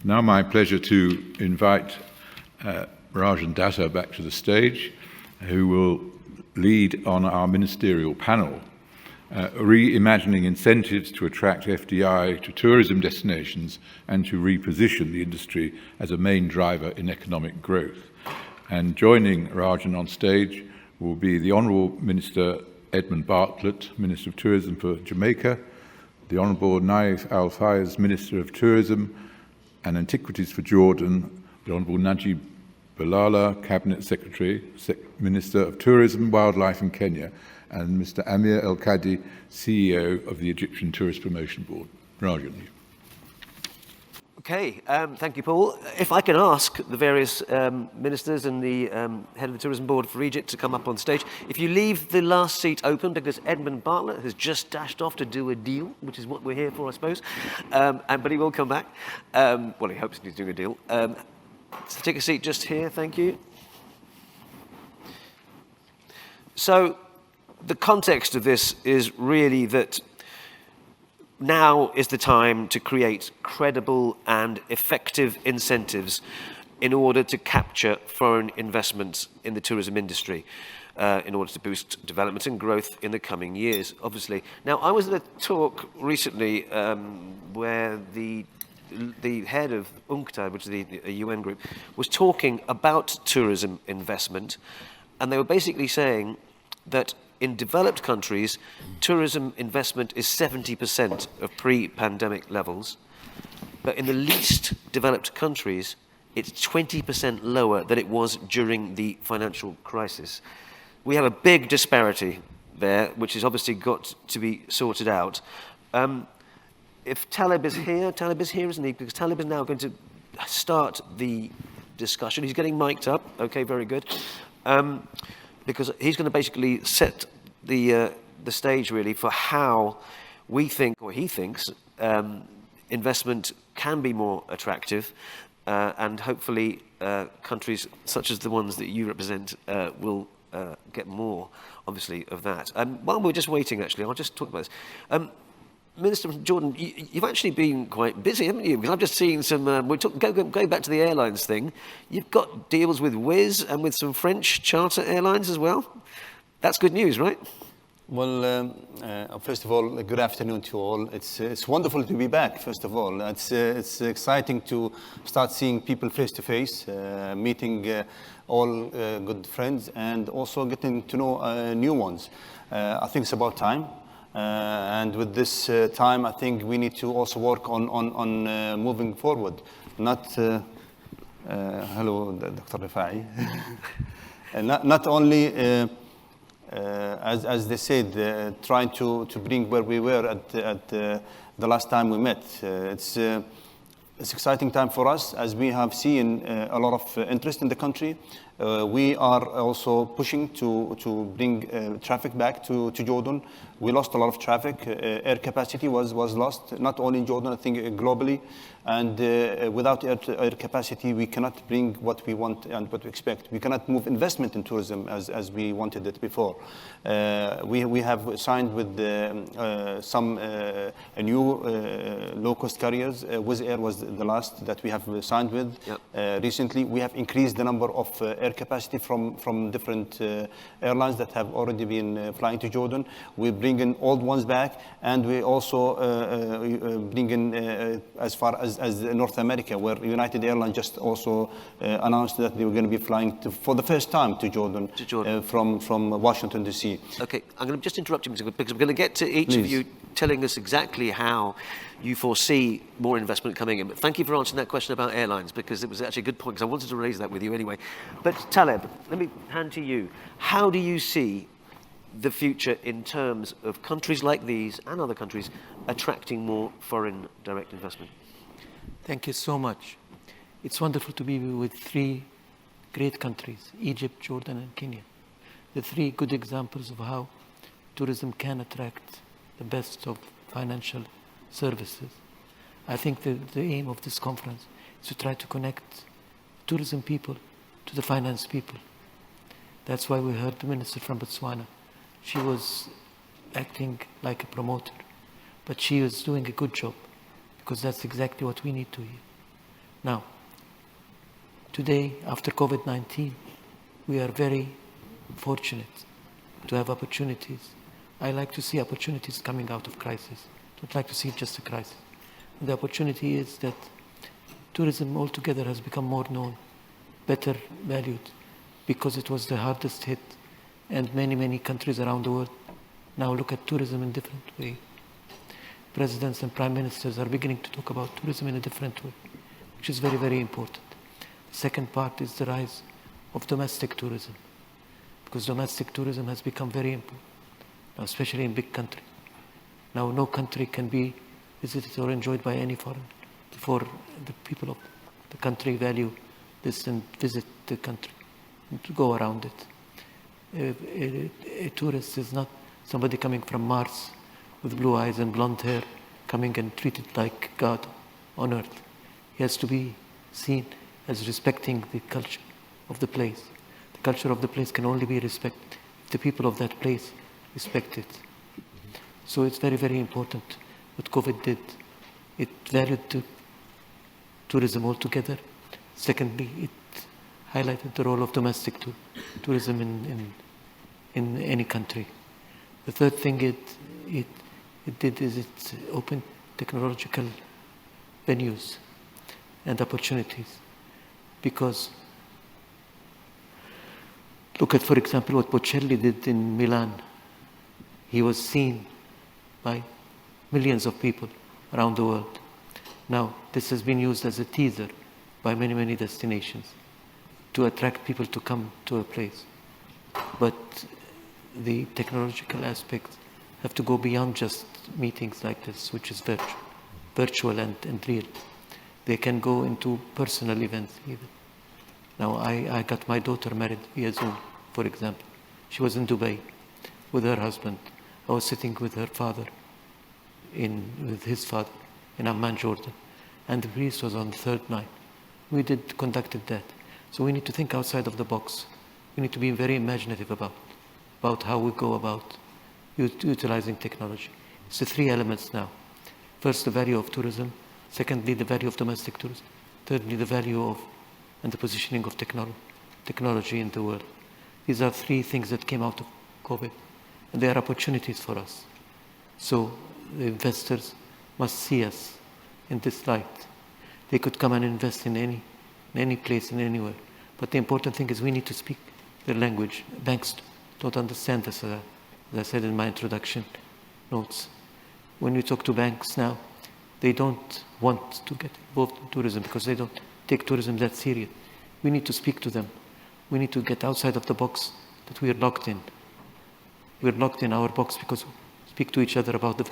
Now my pleasure to invite Rajan Datar back to the stage, who will lead on our ministerial panel, Reimaging incentives to attract FDI to tourism destinations and to reposition the industry as a main driver in economic growth. And joining Rajan on stage will be the Honourable Minister Edmund Bartlett, Minister of Tourism for Jamaica, the Honourable Nayef Fayez, Minister of Tourism and Antiquities for Jordan, the Honourable Najib, Balala, Cabinet Secretary, Minister of Tourism, Wildlife in Kenya, and Mr. El-Kady, CEO of the Egyptian Tourist Promotion Board. Rajan. Okay, thank you, Paul. If I can ask the various ministers and the head of the Tourism Board for Egypt to come up on stage. If you leave the last seat open, because Edmund Bartlett has just dashed off to do a deal, which is what we're here for, I suppose, but he will come back. Well, he hopes he's doing a deal. So take a seat just here, thank you. So the context of this is really that now is the time to create credible and effective incentives in order to capture foreign investments in the tourism industry, in order to boost development and growth in the coming years, obviously. Now, I was at a talk recently where the head of UNWTO, which is the UN group, was talking about tourism investment, and they were basically saying that in developed countries, tourism investment is 70% of pre-pandemic levels, but in the least developed countries, it's 20% lower than it was during the financial crisis. We have a big disparity there, which has obviously got to be sorted out. If Taleb is here, isn't he? Because Taleb is now going to start the discussion. He's getting mic'd up. Okay, very good. Because he's going to basically set the stage really for how we think, or he thinks, investment can be more attractive, and hopefully countries such as the ones that you represent will get more, obviously, of that. While we're just waiting, actually, I'll just talk about this. Minister from Jordan, you've actually been quite busy, haven't you? Because I've just seen some, going back to the airlines thing, you've got deals with Wizz and with some French charter airlines as well. That's good news, right? Well, first of all, good afternoon to all. It's wonderful to be back, first of all. It's exciting to start seeing people face to face, meeting all good friends, and also getting to know new ones. I think it's about time. And with this time, I think we need to also work on moving forward. Not, hello, Dr. Rifai. Not only, as they said, trying to bring where we were at the last time we met. It's exciting time for us, as we have seen a lot of interest in the country. We are also pushing to bring traffic back to Jordan. We lost a lot of traffic. Air capacity was lost, not only in Jordan, I think globally. And without air capacity, we cannot bring what we want and what we expect. We cannot move investment in tourism as we wanted it before. We have signed with some new low-cost carriers. Wizz Air was the last that we have signed with. Yep. Recently, we have increased the number of air capacity from different airlines that have already been flying to Jordan. We bring in old ones back, and we also bring in as far as North America, where United Airlines just also announced that they were going to be flying for the first time to Jordan, from Washington, D.C. Okay, I'm going to just interrupt you because we're going to get to each of you telling us exactly how you foresee more investment coming in. But thank you for answering that question about airlines, because it was actually a good point, because I wanted to raise that with you anyway. But Taleb, let me hand to you. How do you see the future in terms of countries like these and other countries attracting more foreign direct investment? Thank you so much. It's wonderful to be with three great countries, Egypt, Jordan, and Kenya. The three good examples of how tourism can attract the best of financial services. I think the aim of this conference is to try to connect tourism people to the finance people. That's why we heard the minister from Botswana. She was acting like a promoter, but she was doing a good job, because that's exactly what we need to hear. Now, today, after COVID-19, we are very fortunate to have opportunities. I like to see opportunities coming out of crisis. I don't like to see just a crisis. And the opportunity is that tourism altogether has become more known, better valued, because it was the hardest hit. And many, many countries around the world now look at tourism in a different way. Presidents and prime ministers are beginning to talk about tourism in a different way, which is very, very important. The second part is the rise of domestic tourism, because domestic tourism has become very important, now, especially in big countries. Now, no country can be visited or enjoyed by any foreigner before the people of the country value this and visit the country and to go around it. A tourist is not somebody coming from Mars with blue eyes and blonde hair, coming and treated like God on earth. He has to be seen as respecting the culture of the place. The culture of the place can only be respected if the people of that place respect it. So it's very, very important what COVID did. It valued tourism altogether. Secondly, it highlighted the role of domestic tourism in any country. The third thing it did is it opened technological venues and opportunities. Because look at, for example, what Bocelli did in Milan. He was seen by millions of people around the world. Now, this has been used as a teaser by many, many destinations to attract people to come to a place. But the technological aspects have to go beyond just meetings like this, which is virtual and real. They can go into personal events even. Now, I got my daughter married via Zoom, for example. She was in Dubai with her husband. I was sitting with her father, with his father, in Amman, Jordan. And the priest was on the third night. We conducted that. So we need to think outside of the box. We need to be very imaginative about how we go about utilizing technology. It's the three elements now. First, the value of tourism. Secondly, the value of domestic tourism. Thirdly, the value of and the positioning of technology in the world. These are three things that came out of COVID, and they are opportunities for us. So the investors must see us in this light. They could come and invest in any place, in anywhere. But the important thing is we need to speak their language. Banks don't understand this, as I said in my introduction notes. When you talk to banks now, they don't want to get involved in tourism because they don't take tourism that serious. We need to speak to them. We need to get outside of the box that we are locked in. We're locked in our box because we speak to each other about the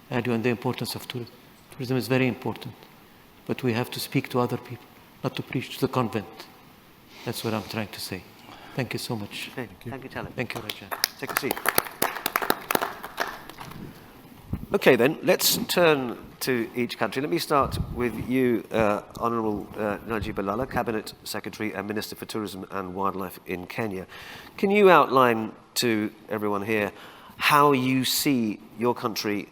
value and the importance of tourism. Tourism is very important, but we have to speak to other people, not to preach to the convent. That's what I'm trying to say. Thank you so much. Okay. Thank you, Taleb. Thank you, Rajan. Take a seat. Okay, then, let's turn to each country. Let me start with you, Honourable Najib Balala, Cabinet Secretary and Minister for Tourism and Wildlife in Kenya. Can you outline to everyone here how you see your country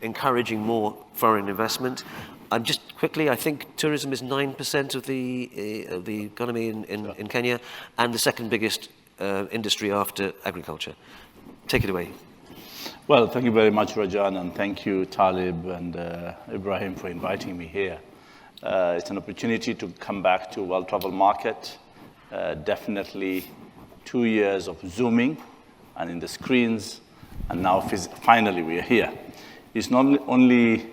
encouraging more foreign investment? Just quickly, I think tourism is 9% of the economy in Kenya, and the second biggest industry after agriculture. Take it away. Well, thank you very much, Rajan, and thank you, Taleb and Ibrahim, for inviting me here. It's an opportunity to come back to World Travel Market. Definitely 2 years of Zooming and in the screens, and now finally we are here. It's not only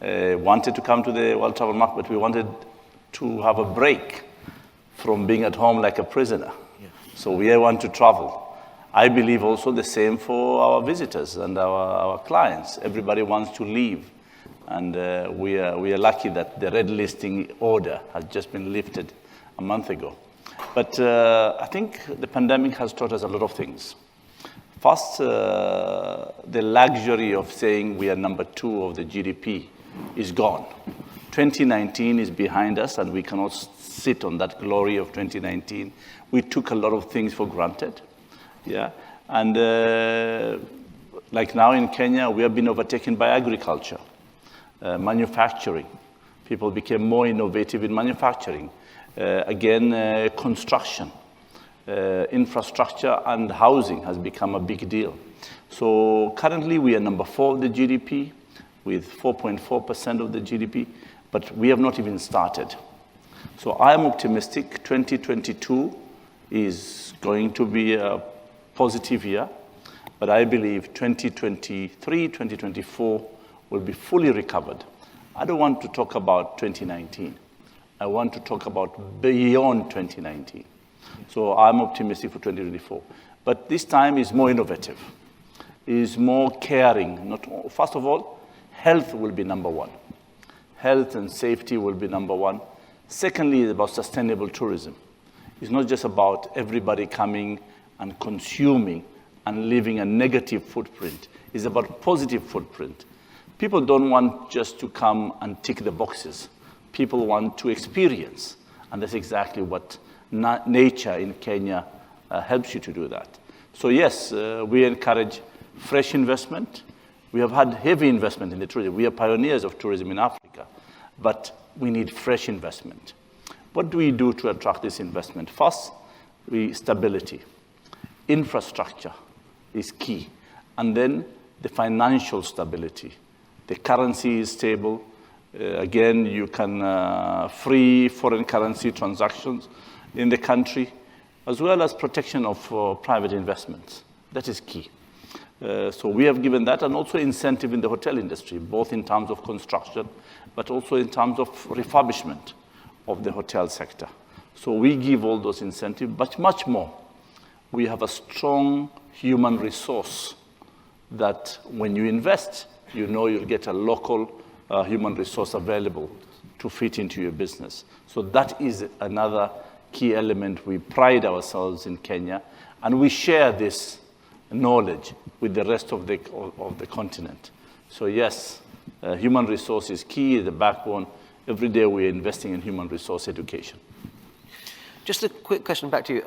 wanted to come to the World Travel Market, but we wanted to have a break from being at home like a prisoner. Yeah. So we want to travel. I believe also the same for our visitors and our clients. Everybody wants to leave. And we are lucky that the red listing order has just been lifted a month ago. But I think the pandemic has taught us a lot of things. First, the luxury of saying we are number 2 of the GDP is gone. 2019 is behind us, and we cannot sit on that glory of 2019. We took a lot of things for granted. Yeah, and like now in Kenya, we have been overtaken by agriculture, manufacturing. People became more innovative in manufacturing. Construction, infrastructure and housing has become a big deal. So currently we are number 4 of the GDP with 4.4% of the GDP, but we have not even started. So I am optimistic 2022 is going to be a positive year, but I believe 2023, 2024 will be fully recovered. I don't want to talk about 2019. I want to talk about beyond 2019. So I'm optimistic for 2024. But this time is more innovative, is more caring. First of all, health will be number 1. Health and safety will be number 1. Secondly, it's about sustainable tourism. It's not just about everybody coming and consuming and leaving a negative footprint. It's about positive footprint. People don't want just to come and tick the boxes. People want to experience. And that's exactly what nature in Kenya helps you to do that. So yes, we encourage fresh investment. We have had heavy investment in the tourism. We are pioneers of tourism in Africa, but we need fresh investment. What do we do to attract this investment? First, stability. Infrastructure is key. And then the financial stability. The currency is stable. Again, you can free foreign currency transactions in the country, as well as protection of private investments. That is key. So we have given that, and also incentive in the hotel industry, both in terms of construction, but also in terms of refurbishment of the hotel sector. So we give all those incentives, but much more. We have a strong human resource that when you invest, you know you'll get a local human resource available to fit into your business. So that is another key element. We pride ourselves in Kenya, and we share this knowledge with the rest of the continent. So yes, human resource is key, the backbone. Every day we're investing in human resource education. Just a quick question back to you.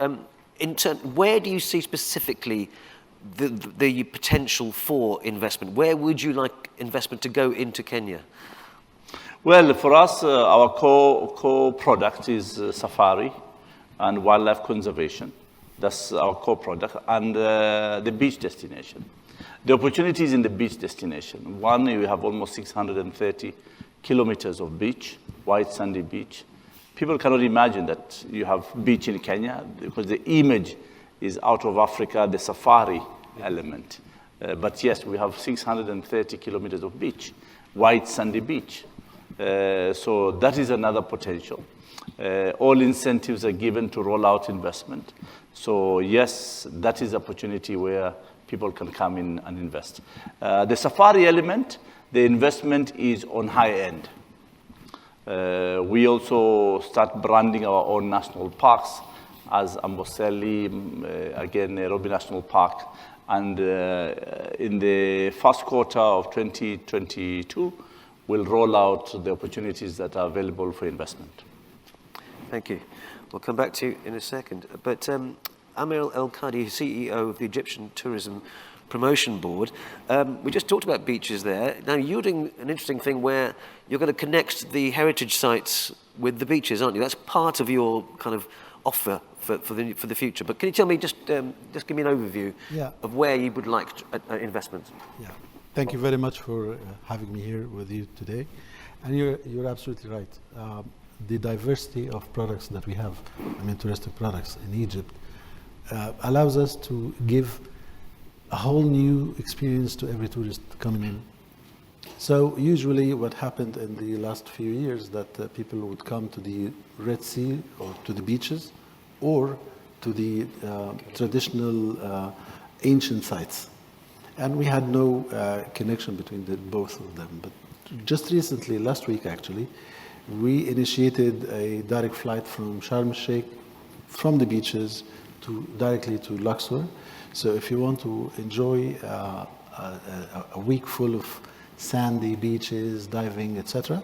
Where do you see specifically the potential for investment? Where would you like investment to go into Kenya? Well, for us, our core product is safari and wildlife conservation. That's our core product, and the beach destination. The opportunities in the beach destination. One, you have almost 630 kilometers of beach, white sandy beach. People cannot imagine that you have beach in Kenya because the image is out of Africa, the safari element. But yes, we have 630 kilometers of beach, white sandy beach. So that is another potential. All incentives are given to roll out investment. So yes, that is an opportunity where people can come in and invest. The safari element, the investment is on high end. We also start branding our own national parks as Amboseli, again, Nairobi National Park. And in the first quarter of 2022, we'll roll out the opportunities that are available for investment. Thank you. We'll come back to you in a second. But El-Kady, CEO of the Egyptian Tourism Promotion Board, we just talked about beaches there. Now, you're doing an interesting thing where you're going to connect the heritage sites with the beaches, aren't you? That's part of your kind of offer for the future. But can you tell me, just give me an overview of where you would like investment? Yeah. Thank you very much for having me here with you today. And you're absolutely right. The diversity of products that we have, touristic products in Egypt, allows us to give a whole new experience to every tourist coming in. So usually what happened in the last few years that people would come to the Red Sea or to the beaches or to the traditional ancient sites. And we had no connection between both of them. But just recently, last week actually, we initiated a direct flight from Sharm el-Sheikh, from the beaches directly to Luxor. So if you want to enjoy a week full of sandy beaches, diving, etc.,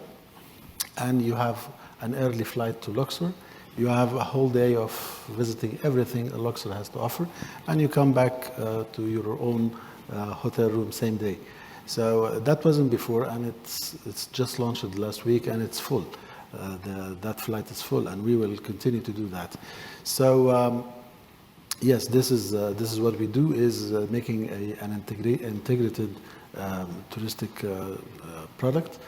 and you have an early flight to Luxor, you have a whole day of visiting everything Luxor has to offer, and you come back to your own hotel room same day. So that wasn't before, and it's just launched last week, and it's full. That flight is full, and we will continue to do that. So yes, this is what we do, is making an integrated touristic product.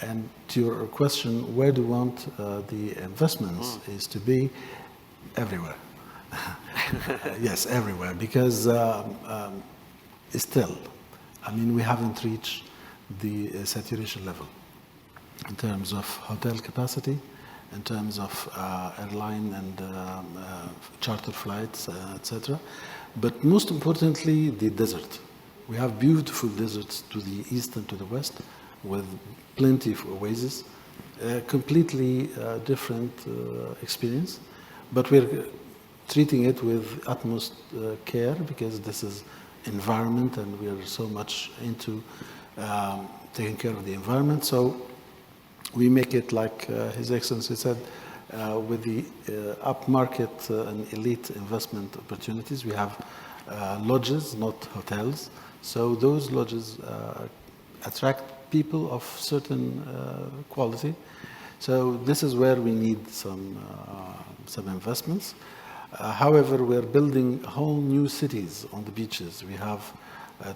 And to your question, where do we want the investments is to be everywhere. Yes, everywhere, because still, I mean, we haven't reached the saturation level in terms of hotel capacity, in terms of airline and charter flights, etc. But most importantly, the desert. We have beautiful deserts to the east and to the west, with plenty of oases, completely different experience, but we're treating it with utmost care, because this is environment and we are so much into taking care of the environment. So we make it like His Excellency said, with the upmarket and elite investment opportunities. We have lodges, not hotels. So those lodges attract people of certain quality. So this is where we need some investments. However, we're building whole new cities on the beaches. We have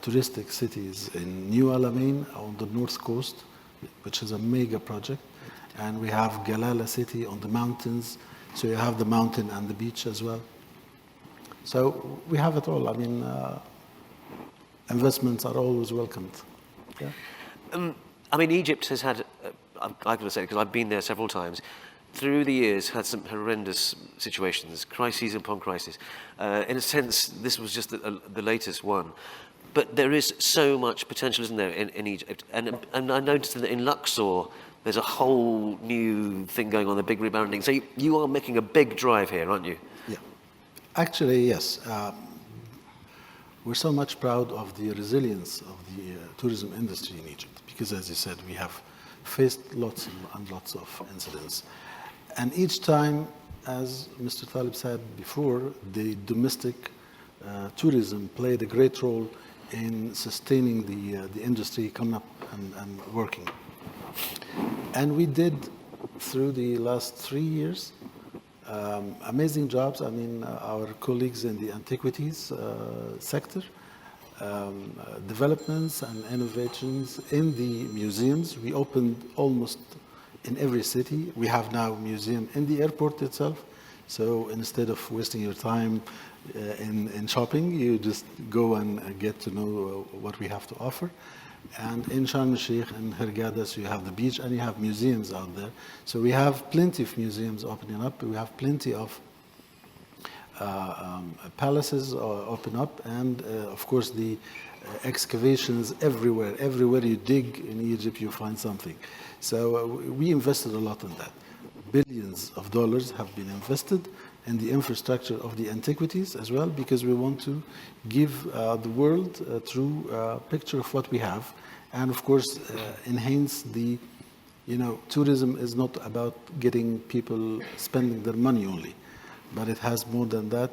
touristic cities in New Alamein on the north coast, which is a mega project. And we have Galala city on the mountains. So you have the mountain and the beach as well. So we have it all. I mean, investments are always welcomed. Yeah. I mean, Egypt has had, I've got to say, because I've been there several times, through the years had some horrendous situations, crises upon crises. In a sense, this was just the latest one. But there is so much potential, isn't there, in Egypt? And I noticed that in Luxor, there's a whole new thing going on, the big rebranding. So you are making a big drive here, aren't you? Yeah. Actually, yes. We're so much proud of the resilience of the tourism industry in Egypt, because, as you said, we have faced lots and lots of incidents. And each time, as Mr. Taleb said before, the domestic tourism played a great role in sustaining the industry coming up and working. And we did, through the last 3 years, amazing jobs. I mean, our colleagues in the Antiquities sector, developments and innovations in the museums. We opened almost in every city. We have now a museum in the airport itself. So instead of wasting your time in shopping, you just go and get to know what we have to offer. And in Sharm el-Sheikh and Hurghada, so you have the beach and you have museums out there. So we have plenty of museums opening up. We have plenty of palaces open up, and of course the excavations everywhere. Everywhere you dig in Egypt, you find something. So we invested a lot in that. Billions of dollars have been invested in the infrastructure of the Antiquities as well, because we want to give the world a true picture of what we have, and of course enhance the, tourism is not about getting people spending their money only, but it has more than that,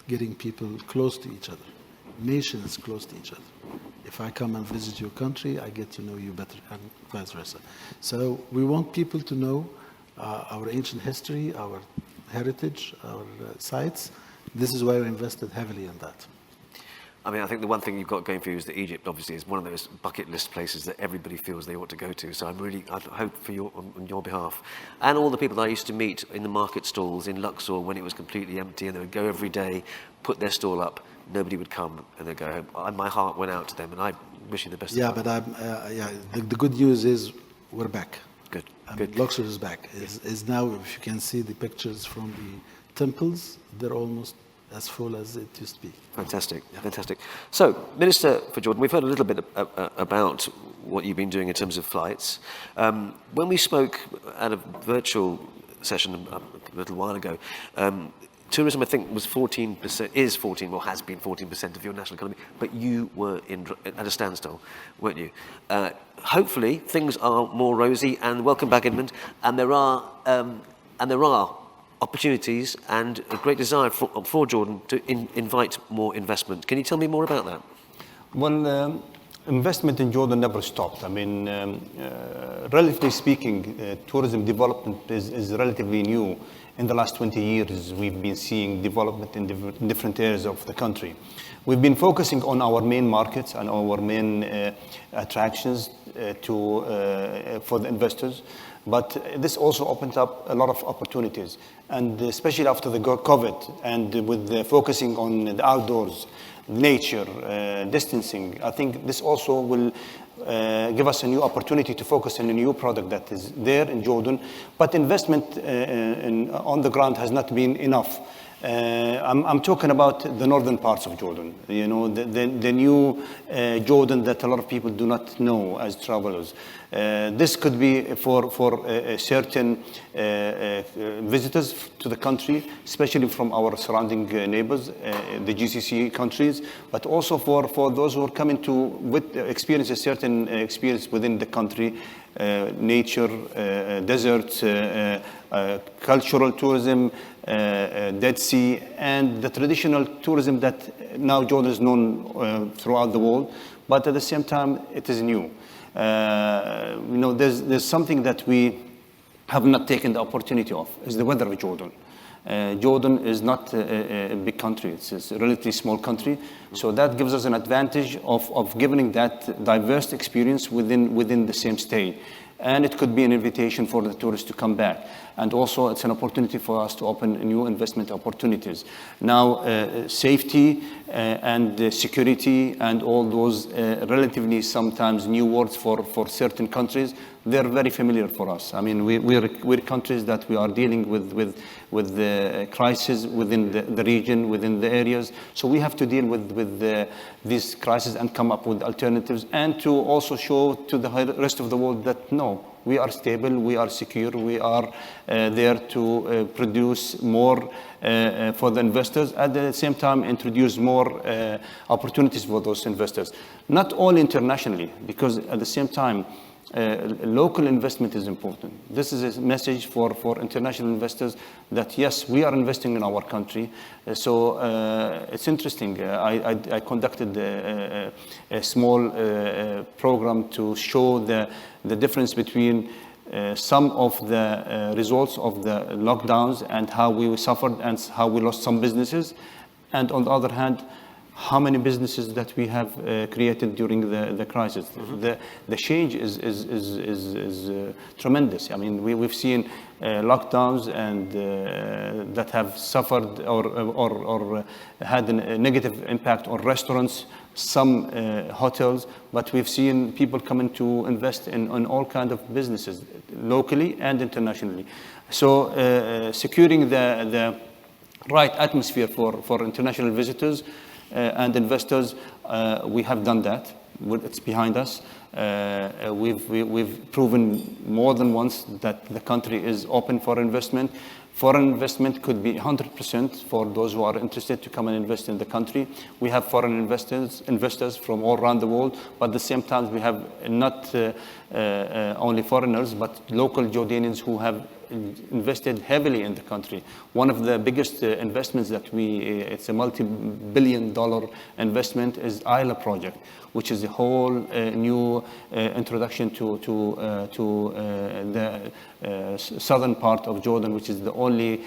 getting people close to each other, nations close to each other. If I come and visit your country, I get to know you better, and vice versa. So we want people to know our ancient history, our heritage, our sites. This is why we invested heavily in that. I mean, I think the one thing you've got going for you is that Egypt obviously is one of those bucket list places that everybody feels they ought to go to. So I hope for on your behalf. And all the people that I used to meet in the market stalls in Luxor when it was completely empty, and they would go every day, put their stall up, nobody would come, and they'd go home. My heart went out to them, and I wish you the best of luck. But the good news is we're back. Good. Good. Luxor is back. Is now, if you can see the pictures from the temples, they're almost as full as it used to be. Fantastic, fantastic. So, Minister for Jordan, we've heard a little bit about what you've been doing in terms of flights. When we spoke at a virtual session a little while ago, tourism, I think, was 14%, has been 14% of your national economy, but you were at a standstill, weren't you? Hopefully, things are more rosy, and welcome back, Edmund, and there are opportunities and a great desire for Jordan to invite more investment. Can you tell me more about that? Well, investment in Jordan never stopped. I mean, relatively speaking, tourism development is relatively new. In the last 20 years, we've been seeing development in different areas of the country. We've been focusing on our main markets and our main attractions for the investors. But this also opened up a lot of opportunities. And especially after the COVID and with the focusing on the outdoors, nature, distancing, I think this also will give us a new opportunity to focus on a new product that is there in Jordan. But investment on the ground has not been enough. I'm talking about the northern parts of Jordan, you know, the new Jordan that a lot of people do not know as travelers. This could be for certain visitors to the country, especially from our surrounding neighbors, the GCC countries, but also for those who are coming to experience a certain experience within the country, nature, deserts, cultural tourism, Dead Sea, and the traditional tourism that now Jordan is known throughout the world, but at the same time, it is new. You know, there's something that we have not taken the opportunity of, is the weather of Jordan. Jordan is not a big country, it's a relatively small country, so that gives us an advantage of giving that diverse experience within the same state. And it could be an invitation for the tourists to come back. And also it's an opportunity for us to open new investment opportunities. Now, safety and security and all those relatively sometimes new words for certain countries, they're very familiar for us. I mean, we're countries that we are dealing with the crisis within the region, within the areas. So we have to deal with these crises and come up with alternatives, and to also show to the rest of the world that no, we are stable, we are secure, we are there to produce more for the investors, at the same time introduce more opportunities for those investors. Not all internationally, because at the same time, local investment is important. This is a message for international investors that yes, we are investing in our country. So it's interesting. I conducted a small program to show the difference between some of the results of the lockdowns and how we suffered and how we lost some businesses. And on the other hand, how many businesses that we have created during the crisis. Mm-hmm. The change is tremendous. I mean, we've seen lockdowns and that have suffered or had a negative impact on restaurants, some hotels, but we've seen people coming to invest in all kinds of businesses, locally and internationally. So securing the right atmosphere for international visitors and investors, we have done that. It's behind us. We've proven more than once that the country is open for investment. Foreign investment could be 100% for those who are interested to come and invest in the country. We have foreign investors from all around the world, but at the same time we have not only foreigners, but local Jordanians who have invested heavily in the country. One of the biggest investments that it's a multi-billion-dollar investment, is Isla project, which is a whole new introduction to the southern part of Jordan, which is the only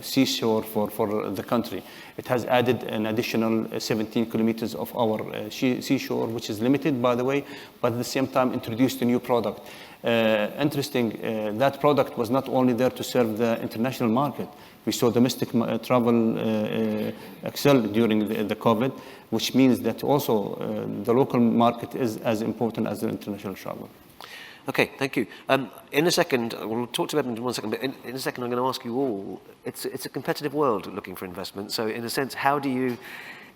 seashore for the country. It has added an additional 17 kilometers of our seashore, which is limited, by the way, but at the same time introduced a new product. Interesting, that product was not only there to serve the international market. We saw domestic travel excel during the COVID, which means that also the local market is as important as the international travel. Okay, thank you. In a second, we'll talk to Edmund in 1 second, but in a second I'm going to ask you all, it's a competitive world looking for investment, so in a sense, how do you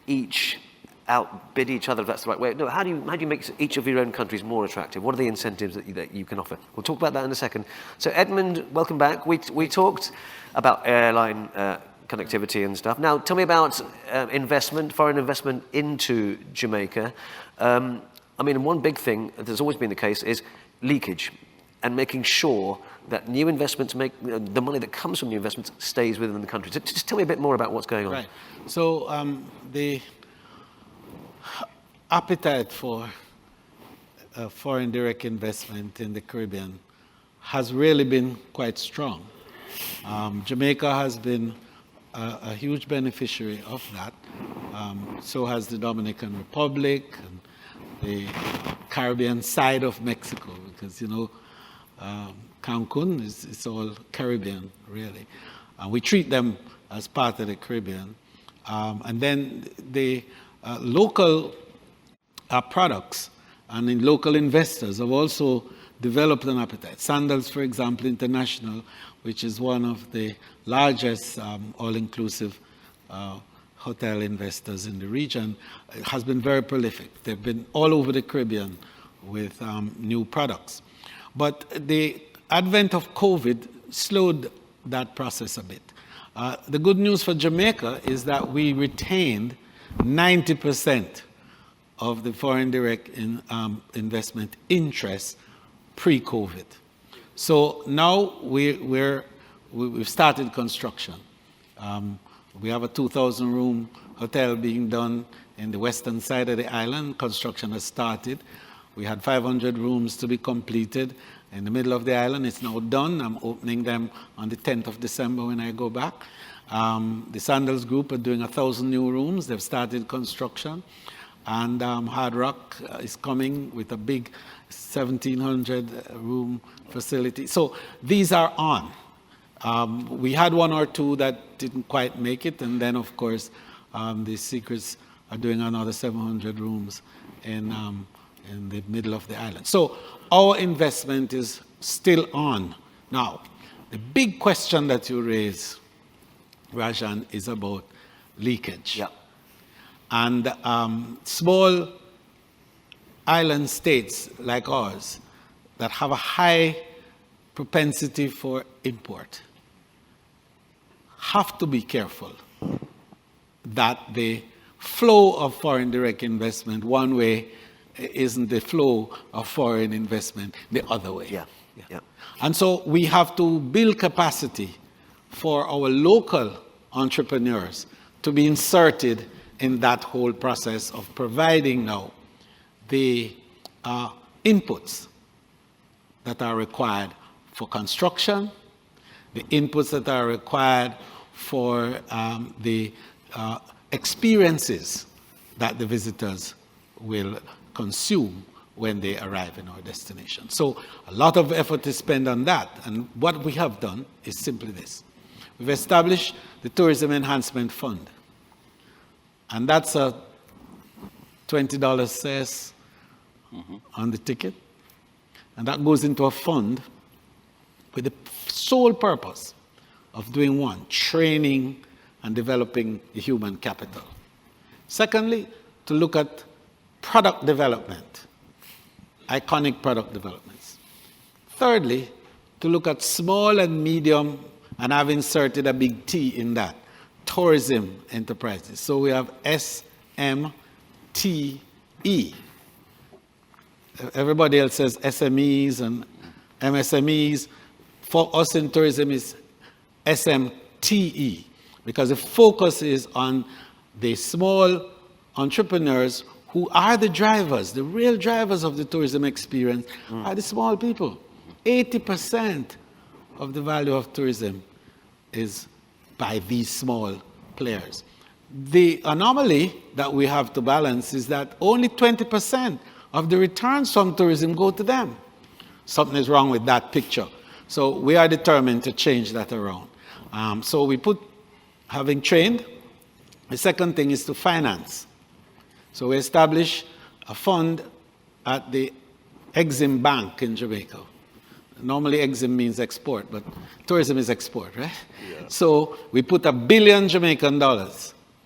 each outbid each other, if that's the right way? No, how do you make each of your own countries more attractive? What are the incentives that you can offer? We'll talk about that in a second. So Edmund, welcome back. We talked about airline connectivity and stuff. Now tell me about investment, foreign investment into Jamaica. I mean, one big thing that's always been the case is leakage and making sure that new investments make the money that comes from new investments stays within the country. So just tell me a bit more about what's going on. Right. So appetite for foreign direct investment in the Caribbean has really been quite strong. Jamaica has been a huge beneficiary of that. So has the Dominican Republic and the Caribbean side of Mexico, because, you know, Cancun is all Caribbean, really. We treat them as part of the Caribbean. And then the local products and in local investors have also developed an appetite. Sandals, for example, International, which is one of the largest all-inclusive hotel investors in the region, has been very prolific. They've been all over the Caribbean with new products. But the advent of COVID slowed that process a bit. The good news for Jamaica is that we retained 90% of the foreign direct investment interest pre-COVID. So now we've started construction. We have a 2,000-room hotel being done in the western side of the island. Construction has started. We had 500 rooms to be completed in the middle of the island. It's now done. I'm opening them on the 10th of December when I go back. The Sandals Group are doing 1,000 new rooms. They've started construction. And Hard Rock is coming with a big 1,700-room facility. So these are on. We had one or two that didn't quite make it. And then, of course, the Secrets are doing another 700 rooms in the middle of the island. So our investment is still on. Now, the big question that you raise, Rajan, is about leakage. Yeah. And small island states like ours that have a high propensity for import have to be careful that the flow of foreign direct investment one way isn't the flow of foreign investment the other way. Yeah. Yeah. And so we have to build capacity for our local entrepreneurs to be inserted in that whole process of providing now the inputs that are required for construction, the inputs that are required for the experiences that the visitors will consume when they arrive in our destination. So a lot of effort is spent on that. And what we have done is simply this. We've established the Tourism Enhancement Fund. And that's a $20 cess on the ticket. And that goes into a fund with the sole purpose of doing one, training and developing the human capital. Secondly, to look at product development, iconic product developments. Thirdly, to look at small and medium, and I've inserted a big T in that, tourism enterprises. So we have SMTE. Everybody else says SMEs and MSMEs. For us in tourism is SMTE, because the focus is on the small entrepreneurs who are the drivers, the real drivers of the tourism experience are the small people. 80% of the value of tourism is by these small players. The anomaly that we have to balance is that only 20% of the returns from tourism go to them. Something is wrong with that picture. So we are determined to change that around. So we put, having trained, the second thing is to finance. So we established a fund at the Exim Bank in Jamaica. Normally Exim means export, but tourism is export, right? Yeah. So we put $1 billion Jamaican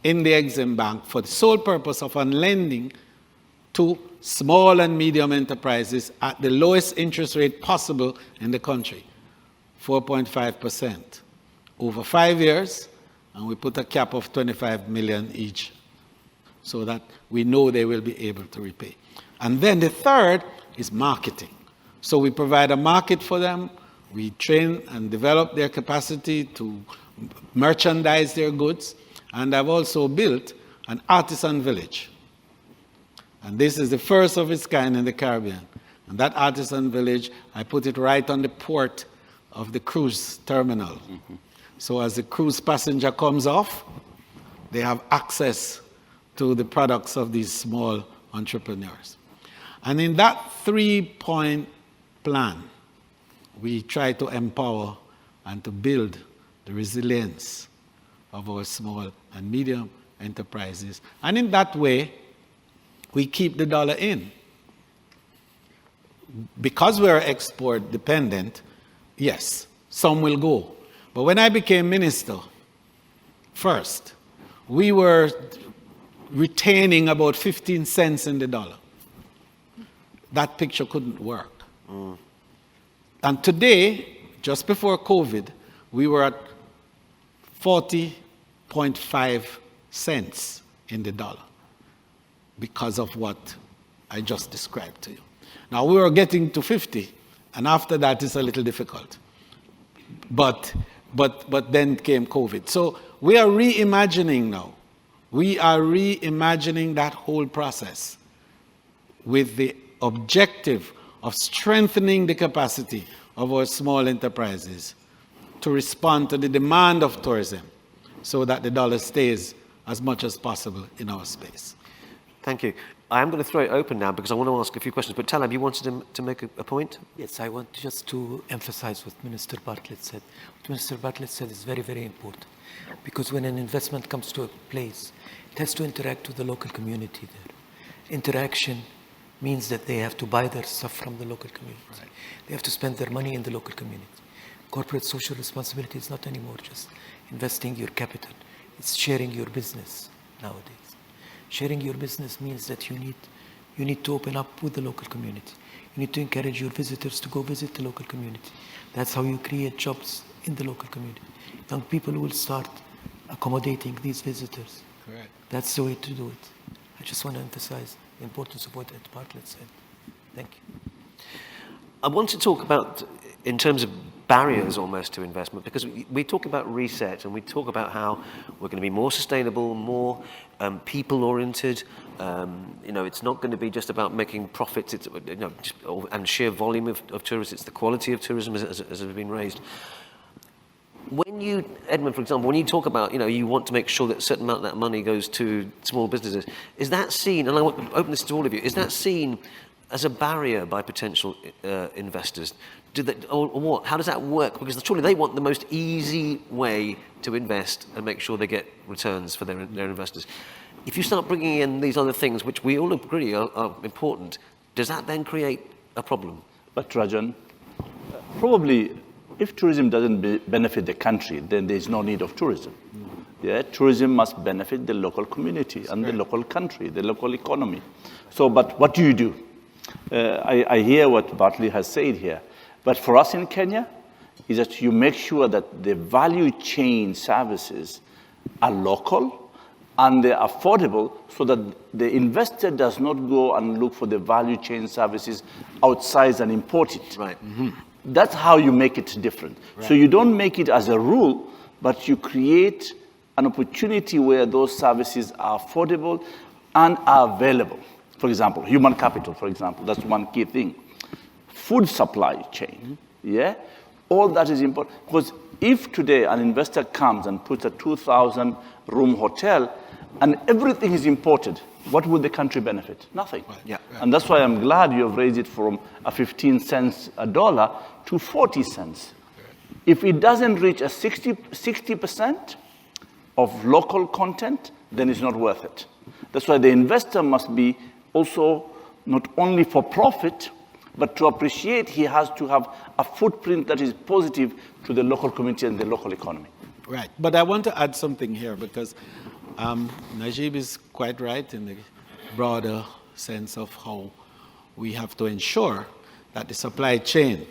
in the Exim Bank for the sole purpose of lending to small and medium enterprises at the lowest interest rate possible in the country, 4.5%, over 5 years, and we put a cap of 25 million each, so that we know they will be able to repay. And then the third is marketing. So we provide a market for them. We train and develop their capacity to merchandise their goods. And I've also built an artisan village. And this is the first of its kind in the Caribbean. And that artisan village, I put it right on the port of the cruise terminal. Mm-hmm. So as the cruise passenger comes off, they have access to the products of these small entrepreneurs. And in that 3-point plan, we try to empower and to build the resilience of our small and medium enterprises. And in that way, we keep the dollar in. Because we're export dependent, yes, some will go. But when I became minister, first, we were retaining about 15 cents in the dollar. That picture couldn't work. Mm. And today, just before COVID, we were at 40.5 cents in the dollar because of what I just described to you. Now, we were getting to 50, and after that, it's a little difficult. But then came COVID. So we are reimagining now. We are reimagining that whole process with the objective of strengthening the capacity of our small enterprises to respond to the demand of tourism so that the dollar stays as much as possible in our space. Thank you. I am going to throw it open now because I want to ask a few questions. But Taleb, you wanted to make a point? Yes, I want just to emphasize what Minister Bartlett said. What Minister Bartlett said is very, very important. Because when an investment comes to a place, it has to interact with the local community there. Interaction means that they have to buy their stuff from the local community. Right. They have to spend their money in the local community. Corporate social responsibility is not anymore just investing your capital. It's sharing your business nowadays. Sharing your business means that you need to open up with the local community. You need to encourage your visitors to go visit the local community. That's how you create jobs in the local community. Young people will start accommodating these visitors. Correct. That's the way to do it. I just want to emphasize the importance of what Ed Bartlett said. Thank you. I want to talk about, in terms of barriers almost to investment, because we talk about reset and we talk about how we're going to be more sustainable, more people-oriented. It's not going to be just about making profits, and sheer volume of tourists. It's the quality of tourism as has been raised. When you, Edmund, for example, when you talk about, you want to make sure that a certain amount of that money goes to small businesses, is that seen, and I want to open this to all of you, is that seen as a barrier by potential investors? Or what? How does that work? Because surely they want the most easy way to invest and make sure they get returns for their investors. If you start bringing in these other things, which we all agree are important, does that then create a problem? But Rajan, probably if tourism doesn't benefit the country, then there's no need of tourism. Yeah, tourism must benefit the local community and the local country, the local economy. So, but what do you do? I hear what Bartlett has said here. But for us in Kenya, is that you make sure that the value chain services are local and they're affordable so that the investor does not go and look for the value chain services outside and import it. Right. Mm-hmm. That's how you make it different. Right. So you don't make it as a rule, but you create an opportunity where those services are affordable and are available. For example, human capital, for example, that's one key thing. Food supply chain, yeah? All that is important. Because if today an investor comes and puts a 2,000-room hotel and everything is imported, what would the country benefit? Nothing. Right. Yeah. And that's why I'm glad you have raised it from a 15 cents a dollar to 40 cents. If it doesn't reach a 60% of local content, then it's not worth it. That's why the investor must be also not only for profit, but to appreciate, he has to have a footprint that is positive to the local community and the local economy. Right. But I want to add something here because Najib is quite right in the broader sense of how we have to ensure that the supply chain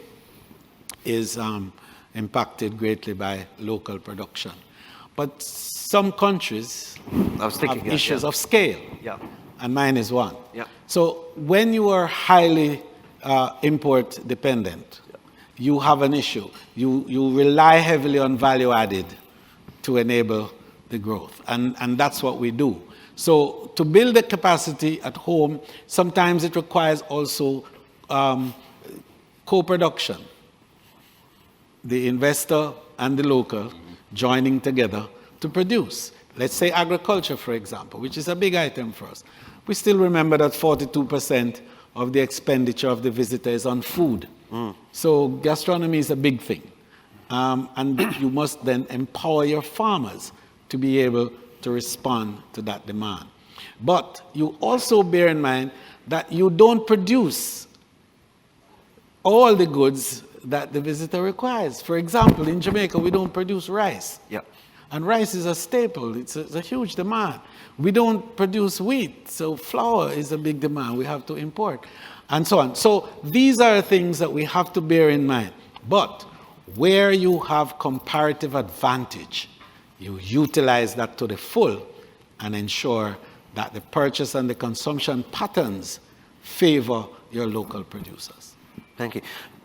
is impacted greatly by local production. But some countries have issues of scale, and mine is one. Yeah. So when you are highly import dependent, you have an issue. You rely heavily on value added to enable the growth. And that's what we do. So to build the capacity at home, sometimes it requires also co-production. The investor and the local joining together to produce. Let's say agriculture, for example, which is a big item for us. We still remember that 42% of the expenditure of the visitor is on food. So gastronomy is a big thing. And you must then empower your farmers to be able to respond to that demand. But you also bear in mind that you don't produce all the goods that the visitor requires. For example, in Jamaica, we don't produce rice. Yep. And rice is a staple. It's a huge demand. We don't produce wheat, so flour is a big demand. We have to import, and so on. So these are things that we have to bear in mind. But where you have comparative advantage, you utilize that to the full and ensure that the purchase and the consumption patterns favor your local producers. Thank you.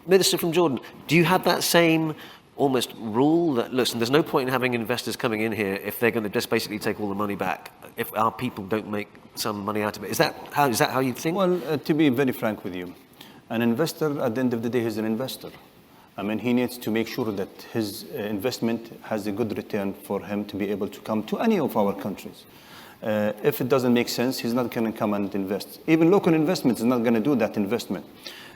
Minister from Jordan, do you have that same almost rule that, listen, there's no point in having investors coming in here if they're going to just basically take all the money back, if our people don't make some money out of it? Is that how you think? Well, to be very frank with you, an investor, at the end of the day, is an investor. I mean, he needs to make sure that his investment has a good return for him to be able to come to any of our countries. If it doesn't make sense, he's not going to come and invest. Even local investment is not going to do that investment.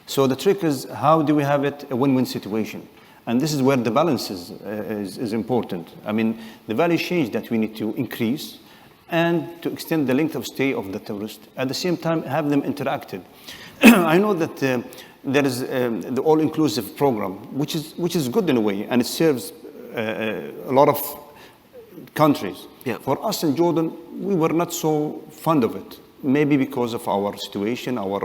So the trick is, how do we have it a win-win situation? And this is where the balance is important. I mean, the value change that we need to increase and to extend the length of stay of the tourist. At the same time, have them interacted. I know that there is the all-inclusive program, which is good in a way, and it serves a lot of countries. Yeah. For us in Jordan, we were not so fond of it. Maybe because of our situation, our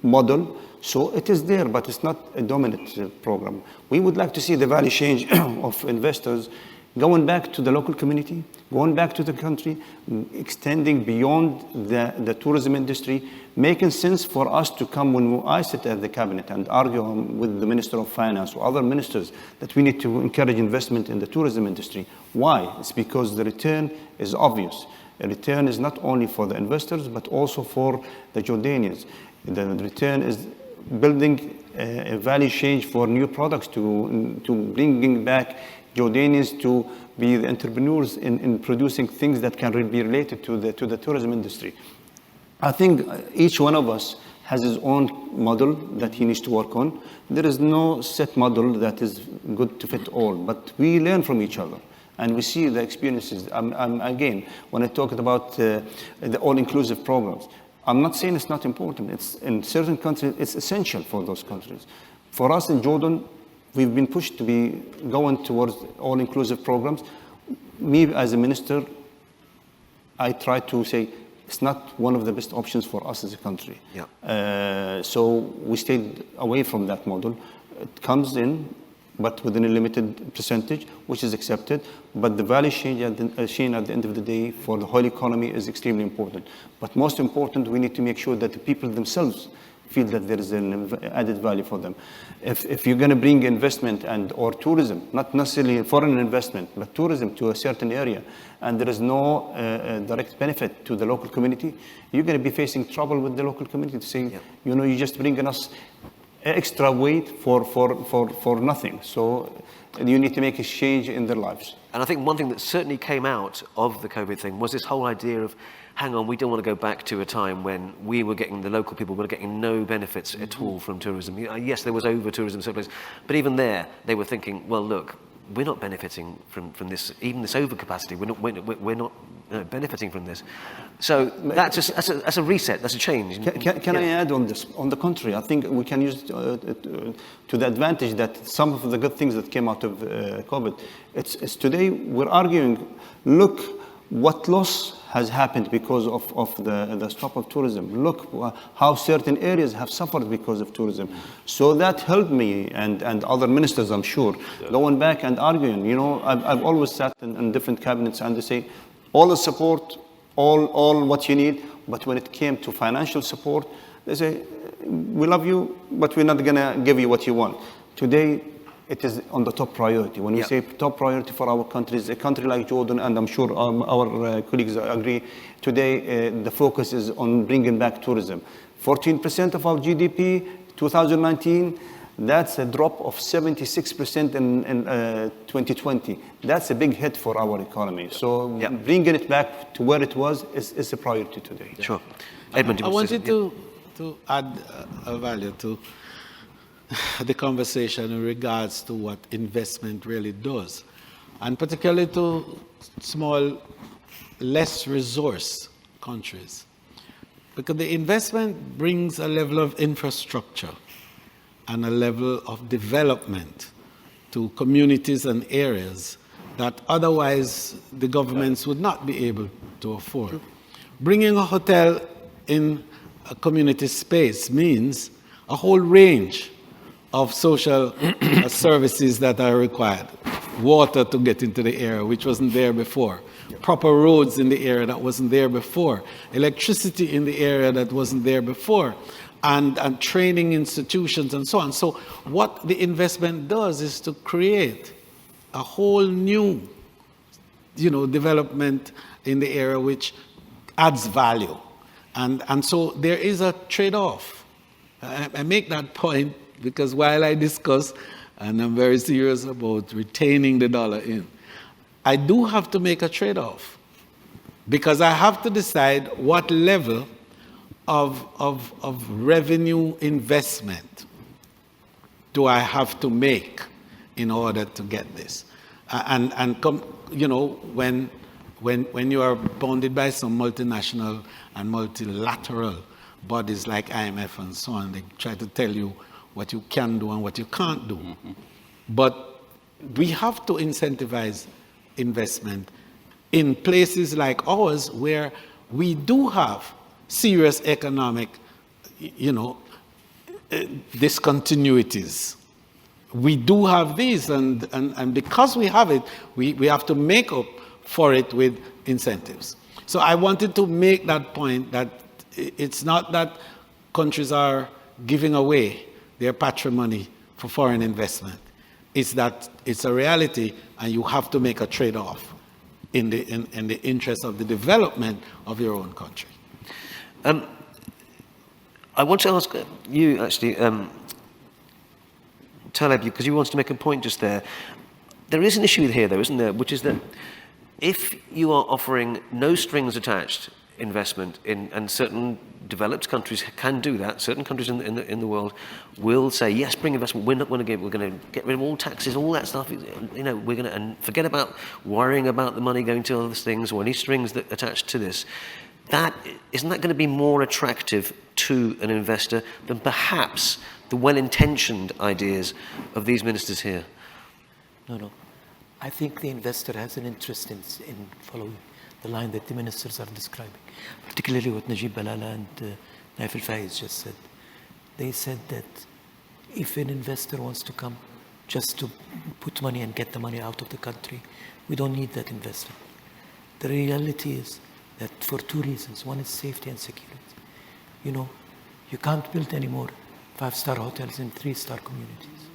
model. So it is there, but it's not a dominant program. We would like to see the value change of investors going back to the local community, going back to the country, extending beyond the tourism industry, making sense for us to come when I sit at the cabinet and argue with the Minister of Finance or other ministers that we need to encourage investment in the tourism industry. Why? It's because the return is obvious. The return is not only for the investors, but also for the Jordanians. The return is building a value change for new products, to bringing back Jordanians to be the entrepreneurs in producing things that can be related to the tourism industry. I think each one of us has his own model that he needs to work on. There is no set model that is good to fit all, but we learn from each other. And we see the experiences. Again, when I talked about the all-inclusive programs, I'm not saying it's not important. It's in certain countries, it's essential for those countries. For us in Jordan, we've been pushed to be going towards all-inclusive programs. Me as a minister, I try to say it's not one of the best options for us as a country. Yeah. So we stayed away from that model. It comes in, but within a limited percentage, which is accepted. But the value chain at the end of the day for the whole economy is extremely important. But most important, we need to make sure that the people themselves feel that there is an added value for them. If you're going to bring investment or tourism, not necessarily foreign investment, but tourism to a certain area, and there is no direct benefit to the local community, you're going to be facing trouble with the local community to say, you know, you're just bringing us extra weight for nothing. So you need to make a change in their lives. And I think one thing that certainly came out of the COVID thing was this whole idea of, hang on, we don't want to go back to a time when we were getting, the local people were getting no benefits at all from tourism. Yes, there was over-tourism someplace, but even there, they were thinking, well, look, we're not benefiting from this, even this overcapacity. We're not benefiting from this. So that's a reset, that's a change. Can I add on this? On the contrary, I think we can use to the advantage that some of the good things that came out of COVID. It's today we're arguing, look what loss has happened because of the stop of tourism. Look how certain areas have suffered because of tourism. So that helped me and other ministers, I'm sure, going back and arguing. You know, I've always sat in different cabinets and they say, all the support, all what you need, but when it came to financial support, they say, we love you, but we're not going to give you what you want. Today, it is on the top priority. When we Yeah. say top priority for our countries, a country like Jordan, and I'm sure our colleagues agree, today the focus is on bringing back tourism. 14% of our GDP, 2019, that's a drop of 76% in 2020. That's a big hit for our economy. So Yeah. bringing it back to where it was is a priority today. Sure. Edmund, I you want to say wanted to add a value to the conversation in regards to what investment really does, and particularly to small, less resource countries. Because the investment brings a level of infrastructure and a level of development to communities and areas that otherwise the governments would not be able to afford. Bringing a hotel in a community space means a whole range of social services that are required. Water to get into the area, which wasn't there before. Proper roads in the area that wasn't there before. Electricity in the area that wasn't there before. And training institutions and so on. So what the investment does is to create a whole new, development in the area which adds value. And so there is a trade-off. I make that point because while I discuss, and I'm very serious about retaining the dollar in, I do have to make a trade-off because I have to decide what level of revenue investment do I have to make in order to get this? When you are bounded by some multinational and multilateral bodies like IMF and so on, they try to tell you what you can do and what you can't do. Mm-hmm. But we have to incentivize investment in places like ours where we do have serious economic, discontinuities. We do have these, and because we have it, we have to make up for it with incentives. So I wanted to make that point that it's not that countries are giving away their patrimony for foreign investment. It's that it's a reality, and you have to make a trade-off in the interest of the development of your own country. I want to ask you, actually, Taleb, because you wanted to make a point just there. There is an issue here, though, isn't there, which is that if you are offering no strings attached investment and certain developed countries can do that, certain countries in the world will say, yes, bring investment, we're going to get rid of all taxes, all that stuff, we're going to, and forget about worrying about the money going to other things or any strings that attach to this. Isn't that going to be more attractive to an investor than perhaps the well-intentioned ideas of these ministers here? No. I think the investor has an interest in following the line that the ministers are describing, particularly what Najib, Balala, and Nayef Fayez just said. They said that if an investor wants to come just to put money and get the money out of the country, we don't need that investment. The reality is that for two reasons. One is safety and security. You can't build any more 5-star hotels in 3-star communities.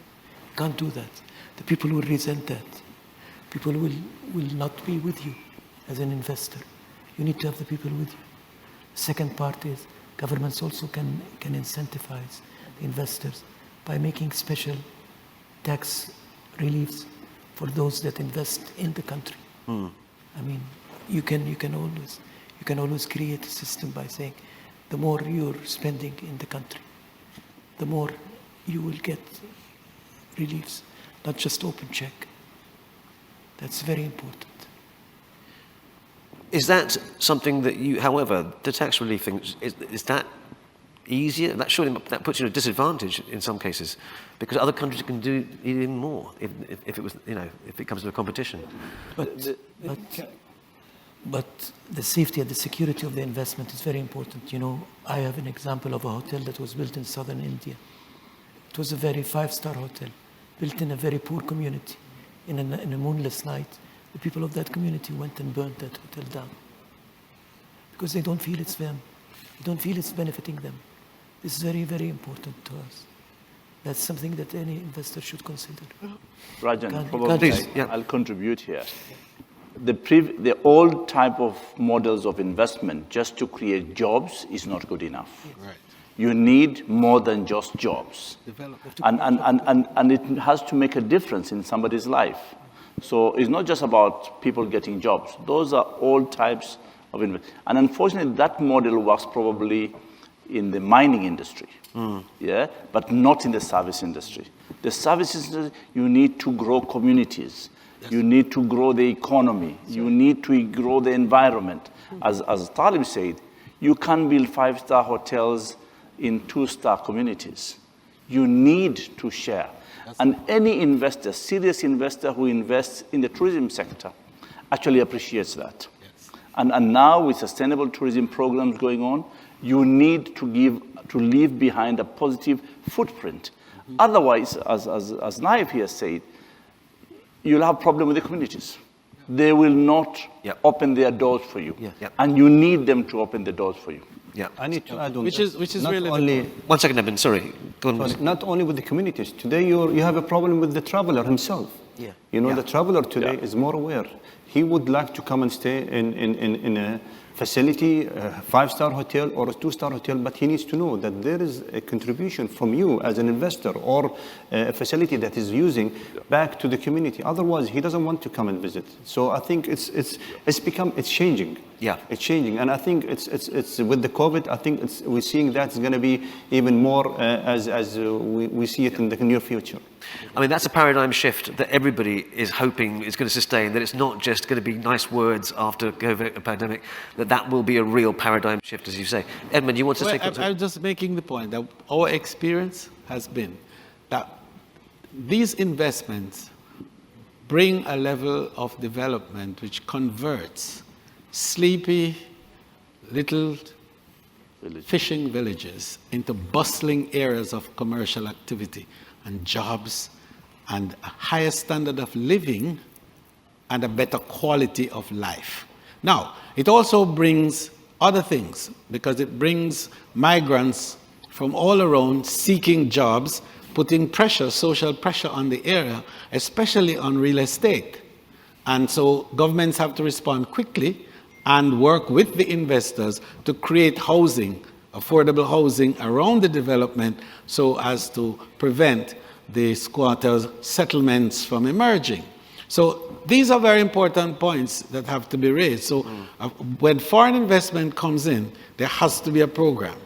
You can't do that. The people will resent that. People will not be with you as an investor. You need to have the people with you. The second part is governments also can incentivize the investors by making special tax reliefs for those that invest in the country. I mean, you can always create a system by saying the more you're spending in the country, the more you will get reliefs, not just open check. That's very important. Is that something that however, the tax relief thing, is that easier? That puts you at a disadvantage in some cases, because other countries can do even more if it comes to a competition. But the safety and the security of the investment is very important. I have an example of a hotel that was built in southern India. It was a very 5-star hotel, built in a very poor community. In a moonless night, the people of that community went and burned that hotel down because they don't feel it's them. They don't feel it's benefiting them. This is very, very important to us. That's something that any investor should consider. Rajan, Kady, probably Please, yeah. I'll contribute here. The old type of models of investment just to create jobs is not good enough. Right. You need more than just jobs. And it has to make a difference in somebody's life. So it's not just about people getting jobs. Those are all types of investment. And unfortunately, that model works probably in the mining industry, yeah, but not in the service industry. The service industry, you need to grow communities. Yes. You need to grow the economy. Yes. You need to grow the environment. As Taleb said, you can't build 5-star hotels in 2-star communities. You need to share. And any investor, serious investor who invests in the tourism sector actually appreciates that. Yes. And now with sustainable tourism programs going on, you need to leave behind a positive footprint. Mm-hmm. Otherwise, as Nayef here said, you'll have problem with the communities. They will not open their doors for you. And you need them to open the doors for you. Yeah, I need to add on which is not really only, One second, Edmund, sorry. Go on. sorry, not only with the communities. Today you have a problem with the traveler himself. Yeah. You know, the traveler today is more aware. He would like to come and stay in a facility, a 5-star hotel or a 2-star hotel, but he needs to know that there is a contribution from you as an investor or a facility that is using back to the community. Otherwise, he doesn't want to come and visit. So I think it's changing. Yeah, it's changing, and I think it's with the COVID. I think we're seeing that's going to be even more as we see it in the near future. I mean, that's a paradigm shift that everybody is hoping is going to sustain, that it's not just going to be nice words after COVID pandemic, that will be a real paradigm shift, as you say. Edmund, you want to say something? I'm just making the point that our experience has been that these investments bring a level of development which converts sleepy little fishing villages into bustling areas of commercial activity and jobs and a higher standard of living and a better quality of life. Now, it also brings other things because it brings migrants from all around seeking jobs, putting pressure, social pressure on the area, especially on real estate. And so governments have to respond quickly and work with the investors to create housing, affordable housing around the development so as to prevent the squatters' settlements from emerging. So these are very important points that have to be raised. So when foreign investment comes in, there has to be a program.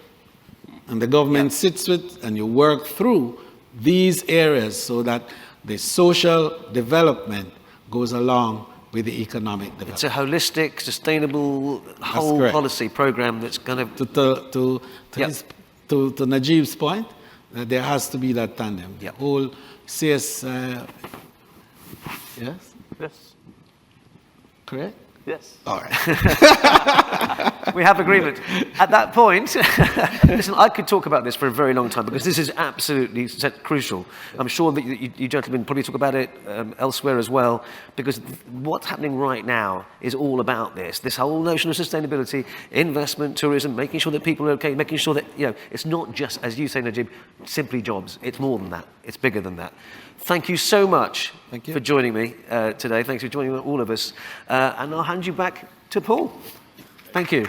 And the government sits with and you work through these areas so that the social development goes along with the economic development. It's a holistic, sustainable, whole policy program that's going to Najib's point, there has to be that tandem. The whole CS, yes? Yes. Correct? Yes. All right. We have agreement. At that point, listen, I could talk about this for a very long time because this is absolutely crucial. I'm sure that you gentlemen probably talk about it elsewhere as well, because what's happening right now is all about this whole notion of sustainability, investment, tourism, making sure that people are okay, making sure that, it's not just, as you say, Najib, simply jobs. It's more than that. It's bigger than that. Thank you so much for joining me today. Thanks for joining all of us. And I'll hand you back to Paul. Thank you.